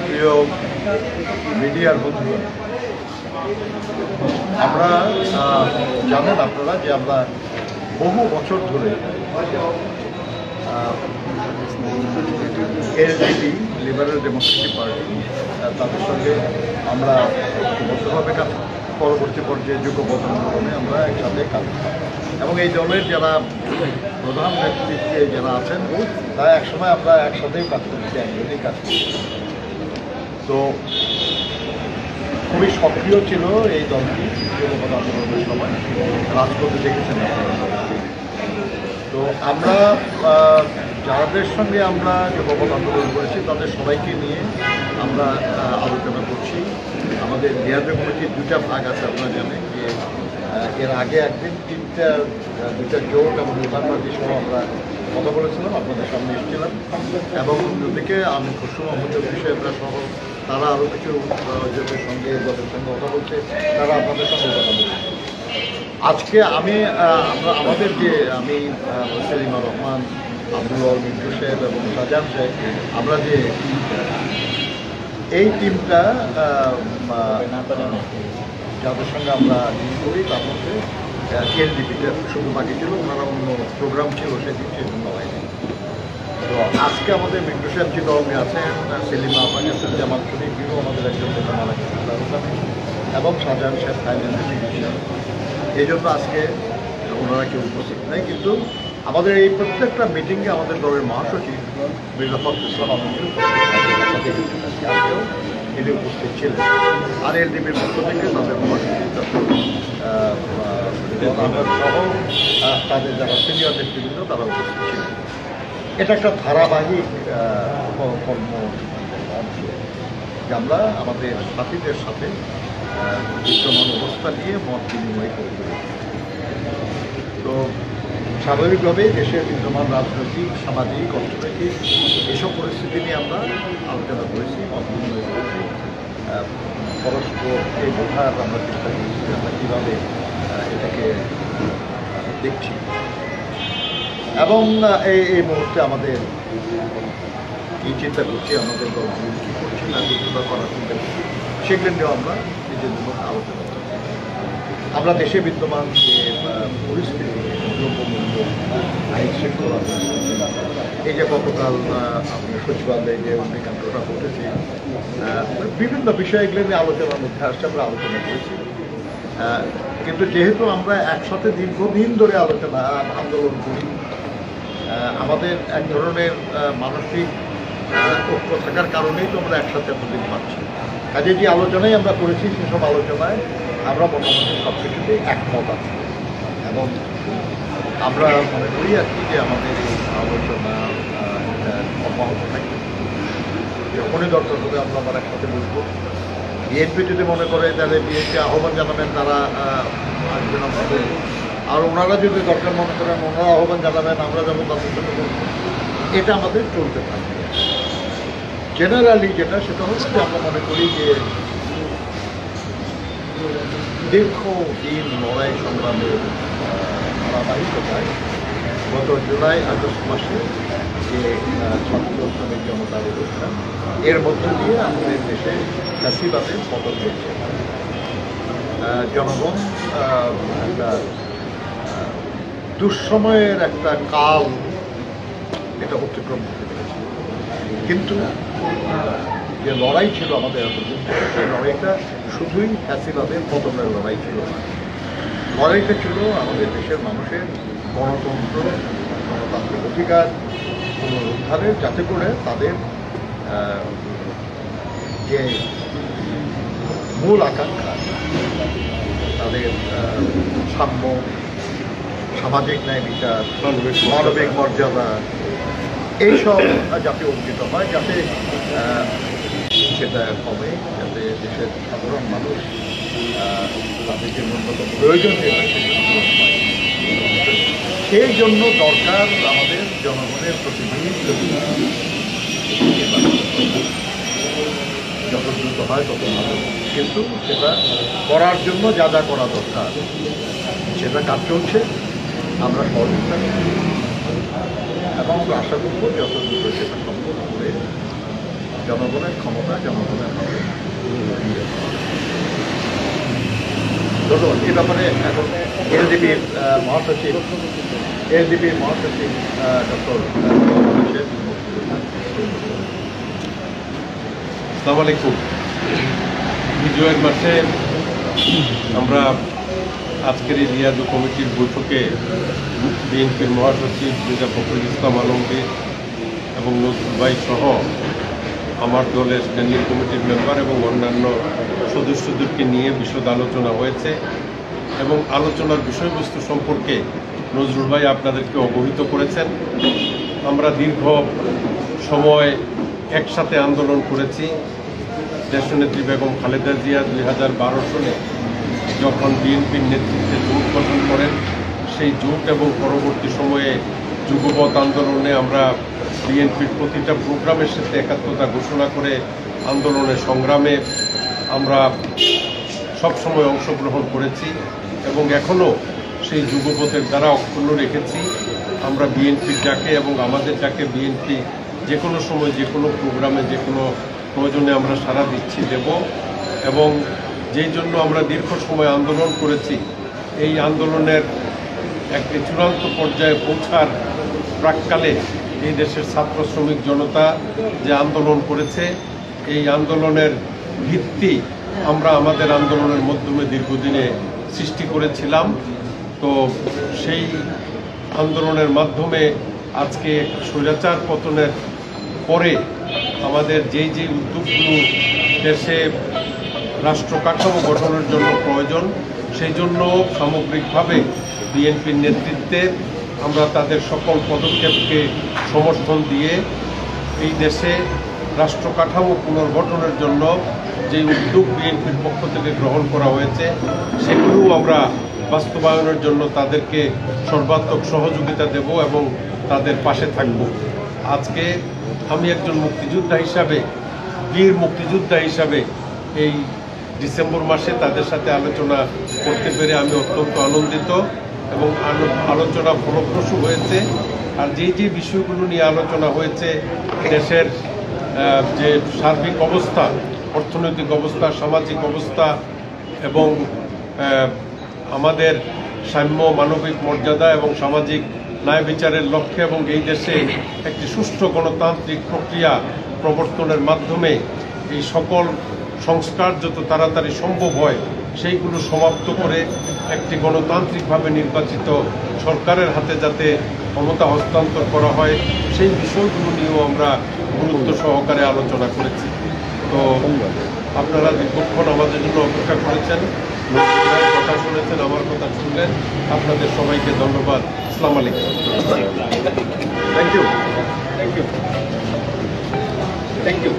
প্রিয় মিডিয়ার বন্ধুরা, আমরা জানেন আপনারা যে আমরা বহু বছর ধরে এলডিপি লিবারেল ডেমোক্রেটিক পার্টি তাদের সঙ্গে আমরা বদ্ধভাবে কাজ, পরবর্তী পর্যায়ে যুগপথ আন্দোলনে আমরা একসাথে কাজ করি এবং এই দলের যারা প্রধান নেতৃত্বে যারা আছেন তারা একসময় আমরা একসাথেই কাজ করেছি, একজনেই কাজ করেছি। তো খুবই সক্রিয় ছিল এই দলটি যুগপথ আন্দোলনের সময়, রাজপথে দেখেছেন আপনারা। তো আমরা যাদের সঙ্গে আমরা যুগপথ আন্দোলন করেছি তাদের সবাইকে নিয়ে আমরা আলোচনা করছি। আমাদের নির্বাচন কমিটির দুটা ভাগ আছে, আপনারা জানেন যে এর আগে একদিন দুটা জোট এবং বিমান পার্টি সহ আমরা কথা বলেছিলাম, আপনাদের সামনে এসেছিলাম এবং অন্যদিকে আমি খসরু মাহমুদের বিষয়টা সহ তারা আরও কিছু জোটের সঙ্গে দলের সঙ্গে কথা বলছে, তারা আপনাদের সঙ্গে কথা বলছে। আজকে আমাদের যে সেলিমা রহমান, আব্দুল মিন্টু সাহেব এবং শাহজাহান সাহেব, আমরা যে এই টিমটা যাদের সঙ্গে আমরা ডিল করি তার মধ্যে এলডিপিটা শুধু বাকি ছিল, ওনারা অন্য প্রোগ্রাম ছিল সেদিন, সেজন্য হয়নি। তো আজকে আমাদের মিন্টু সাহেব চিটংয়ে আছেন, সেলিমা আহমেদ আছেন, জামাল শরীফও আমাদের একজন নেতা মারা গেছেন এবং শাহজাহান সাহেব থাইল্যান্ডের চিকিৎসা। এই জন্য আজকে ওনারা কেউ উপস্থিত নেই, কিন্তু আমাদের এই প্রত্যেকটা মিটিংয়ে আমাদের দলের মহাসচিব মির্জা ফখরুল ইসলাম আলমগীর আজকেও এটি উপস্থিত ছিলেন। আর এলডিপির পক্ষ থেকে তাদের মহাসচিব সহ তাদের যারা সিনিয়র নেতৃবৃন্দ তারা উপস্থিত ছিলেন। এটা একটা ধারাবাহিক কর্ম অংশ যে আমরা আমাদের সাথীদের সাথে বিদ্যমান অবস্থা নিয়ে মত বিনিময় করে। তো স্বাভাবিকভাবেই দেশের বিদ্যমান রাজনৈতিক, সামাজিক, অর্থনৈতিক এসব পরিস্থিতি নিয়ে আমরা আলোচনা করেছি, মত বিনিময় করেছি, পরস্পরকে বোঝার আমরা চেষ্টা করেছি আমরা কীভাবে এটাকে দেখছি এবং এই মুহূর্তে আমাদের এই চিন্তা করছি, আমাদের দলগুলো কী করছি না করছি বা করার চিন্তা করছি, সেগুলো নিয়েও আমরা নিজেদের মধ্যে আলোচনা করছি। আমরা দেশে বিদ্যমান যে পরিস্থিতি, দ্রব্যমূল্য, আইন শৃঙ্খলা, এই যে গতকাল আপনার সচিবালয়ে যে অগ্নিকাণ্ডটা ঘটেছে, বিভিন্ন বিষয়গুলো নিয়ে আলোচনার মধ্যে আসছে, আমরা আলোচনা করেছি। কিন্তু যেহেতু আমরা একসাথে দীর্ঘদিন ধরে আন্দোলন করি, আমাদের এক ধরনের মানসিক ঐক্য থাকার কারণেই তো আমরা একসাথে এতদিন পাচ্ছি। কাজে যে আলোচনাই আমরা করেছি সেসব আলোচনায় আমরা মোটামুটি সব কিছুতেই একমত আছি এবং আমরা মনে করি আর কি যে আমাদের এই আলোচনা অব্যাহত থাকবে। যখনই দরকার হবে আমরা আবার একসাথে বলবো। বিএনপি যদি মনে করে তাহলে বিএনপি আহ্বান জানাবেন, তারা আসবেন, আমরা বলবো। আর ওনারা যদি দরকার মনে করেন ওনারা আহ্বান জানাবেন, আমরা যাবো তাদের সঙ্গে বলবো। এটা আমাদের চলতে থাকবে। জেনারেলি যেটা সেটা হচ্ছে যে আমরা মনে করি যে দীর্ঘদিন লড়াই সংগ্রামের ধারাবাহিকতায় গত জুলাই আগস্ট মাসে যে ছাত্র শ্রমিক জনতার অনুষ্ঠান, এর মধ্য দিয়ে আমাদের দেশে ফ্যাসিবাদের পতন হয়েছে। জনগণ একটা দুঃসময়ের একটা কাল এটা অতিক্রম করতে পেরেছে, কিন্তু যে লড়াই ছিল আমাদের এতদিন, সেই লড়াইটা শুধুই ফ্যাসিবাদের পতনের লড়াই ছিল না। লড়াইটা ছিল আমাদের দেশের মানুষের গণতন্ত্র, গণতান্ত্রিক অধিকার পুনরুদ্ধারের, যাতে করে তাদের যে মূল আকাঙ্ক্ষা, তাদের সাম্য, সামাজিক ন্যায় বিচার, মানবিক মর্যাদা, এইসব যাতে অর্জিত হয়, যাতে সেটা কমে, যাতে দেশের সাধারণ মানুষ তাদের যে ন্যূনতম প্রয়োজন যেটা সেই জন্য দরকার আমাদের জনগণের প্রতিনিধিত্ব, যত দ্রুত হয় তত ভালো। কিন্তু সেটা করার জন্য যা যা করা দরকার সেটা কাজ চলছে, আমরা সহযোগিতা করছি এবং আমরা আশা করব যত দ্রুত সেটা সম্পন্ন করে জনগণের ক্ষমতা জনগণের হাতে। ধন্যবাদ। এই ব্যাপারে এখন এলডিপির মহাসচিব ডক্টর আসসালামু আলাইকুম। বিজয়ের মাসে আমরা আজকের এই রিয়াজু কমিটির বৈঠকে বিএনপির মহাসচিব মির্জা ফখরুল ইসলাম আলমগীর এবং নজরুল ভাই সহ আমার দলের স্ট্যান্ডিং কমিটির মেম্বার এবং অন্যান্য সদস্যদেরকে নিয়ে বিশদ আলোচনা হয়েছে এবং আলোচনার বিষয়বস্তু সম্পর্কে নজরুল ভাই আপনাদেরকে অবহিত করেছেন। আমরা দীর্ঘ সময় একসাথে আন্দোলন করেছি। দেশনেত্রী বেগম খালেদা জিয়া 2012 সালে যখন বিএনপির নেতৃত্বে জোট গঠন করেন, সেই জোট এবং পরবর্তী সময়ে যুগপৎ আন্দোলনে আমরা বিএনপির প্রতিটা প্রোগ্রামের সাথে একাত্মতা ঘোষণা করে আন্দোলনের সংগ্রামে আমরা সবসময় অংশগ্রহণ করেছি এবং এখনও সেই যুগপথের দ্বারা অক্ষুণ্ণ রেখেছি। আমরা বিএনপির যাকে এবং আমাদের যাকে বিএনপি যে কোনো সময় যে কোনো প্রোগ্রামে যে কোনো প্রয়োজনে আমরা সাড়া দিচ্ছি দেব এবং যেই জন্য আমরা দীর্ঘ সময় আন্দোলন করেছি, এই আন্দোলনের একটি চূড়ান্ত পর্যায়ে পৌঁছার প্রাককালে এই দেশের ছাত্র শ্রমিক জনতা যে আন্দোলন করেছে, এই আন্দোলনের ভিত্তি আমরা আমাদের আন্দোলনের মাধ্যমে দীর্ঘদিনে সৃষ্টি করেছিলাম। তো সেই আন্দোলনের মাধ্যমে আজকে স্বৈরাচার পতনের পরে আমাদের যেই উদ্যোগগুলো দেশে রাষ্ট্র কাঠামো গঠনের জন্য প্রয়োজন, সেই জন্য সামগ্রিকভাবে বিএনপির নেতৃত্বে আমরা তাদের সকল পদক্ষেপকে সমর্থন দিয়ে এই দেশে রাষ্ট্র কাঠামো পুনর্গঠনের জন্য যে উদ্যোগ বিএনপির পক্ষ থেকে গ্রহণ করা হয়েছে, সেগুলোও আমরা বাস্তবায়নের জন্য তাদেরকে সর্বাত্মক সহযোগিতা দেব এবং তাদের পাশে থাকব। আজকে আমি একজন মুক্তিযোদ্ধা হিসাবে, বীর মুক্তিযোদ্ধা হিসাবে এই ডিসেম্বর মাসে তাদের সাথে আলোচনা করতে পেরে আমি অত্যন্ত আনন্দিত এবং আলোচনা ফলপ্রসূ হয়েছে। আর যে বিষয়গুলো নিয়ে আলোচনা হয়েছে, দেশের যে সার্বিক অবস্থা, অর্থনৈতিক অবস্থা, সামাজিক অবস্থা এবং আমাদের সাম্য, মানবিক মর্যাদা এবং সামাজিক ন্যায় বিচারের লক্ষ্যে এবং এই দেশে একটি সুষ্ঠু গণতান্ত্রিক প্রক্রিয়া প্রবর্তনের মাধ্যমে এই সকল সংস্কার যত তাড়াতাড়ি সম্ভব হয় সেইগুলো সমাপ্ত করে একটি গণতান্ত্রিকভাবে নির্বাচিত সরকারের হাতে যাতে ক্ষমতা হস্তান্তর করা হয়, সেই বিষয়গুলো নিয়েও আমরা গুরুত্ব সহকারে আলোচনা করেছি। তো আপনারা দীর্ঘক্ষণ আমাদের জন্য অপেক্ষা করেছেন, কথা শুনেছেন, আমার কথা শুনলেন। আপনাদের সবাইকে ধন্যবাদ। আসসালামু আলাইকুম। Thank you.